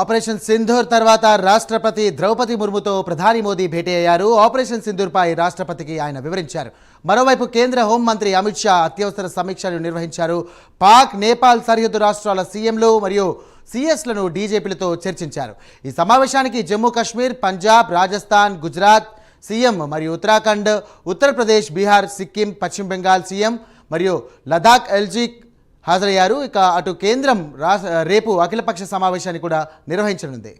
Operation Sindoor తర్వాత రాష్ట్రపతి ద్రౌపది ముర్ముతో ప్రధాని మోదీ భేటీ అయ్యారు. ఆపరేషన్ సింధూర్పై రాష్ట్రపతికి ఆయన వివరించారు. మరోవైపు కేంద్ర హోంమంత్రి అమిత్ షా అత్యవసర సమీక్షలు నిర్వహించారు. పాక్, నేపాల్ సరిహద్దు రాష్ట్రాల సీఎంలు మరియు సీఎస్లను డీజీపీలతో చర్చించారు. ఈ సమావేశానికి జమ్మూ కాశ్మీర్, పంజాబ్, రాజస్థాన్, గుజరాత్ సీఎం మరియు ఉత్తరాఖండ్, ఉత్తరప్రదేశ్, బీహార్, సిక్కిం, పశ్చిమ బెంగాల్ సీఎం మరియు లదాఖ్ ఎల్జీ హాజరయ్యారు. ఇక అటు కేంద్రం రేపు అఖిలపక్ష సమావేశాన్ని కూడా నిర్వహించనుంది.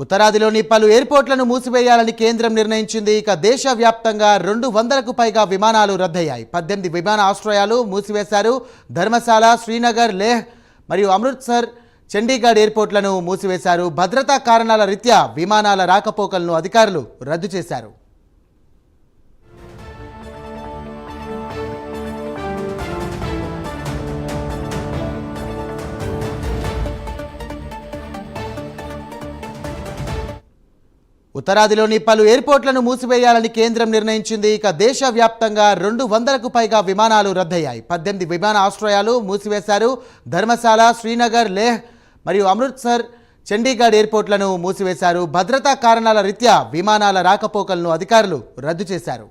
ఉత్తరాదిలోని పలు ఎయిర్పోర్ట్లను మూసివేయాలని కేంద్రం నిర్ణయించింది. ఇక దేశవ్యాప్తంగా 200కు పైగా విమానాలు రద్దయ్యాయి. 18 విమానాశ్రయాలు మూసివేశారు. ధర్మశాల, శ్రీనగర్, లేహ్ మరియు అమృత్సర్, చండీగఢ్ ఎయిర్పోర్ట్లను మూసివేశారు. భద్రతా కారణాల రీత్యా విమానాల రాకపోకలను అధికారులు రద్దు చేశారు. ఉత్తరాదిలోని పలు ఎయిర్పోర్ట్లను మూసివేయాలని కేంద్రం నిర్ణయించింది. ఇక దేశవ్యాప్తంగా 200కు పైగా విమానాలు రద్దయ్యాయి. 18 విమానాశ్రయాలు మూసివేశారు. ధర్మశాల, శ్రీనగర్, లేహ్ మరియు అమృత్సర్, చండీగఢ్ ఎయిర్పోర్ట్లను మూసివేశారు. భద్రతా కారణాల రీత్యా విమానాల రాకపోకలను అధికారులు రద్దు చేశారు.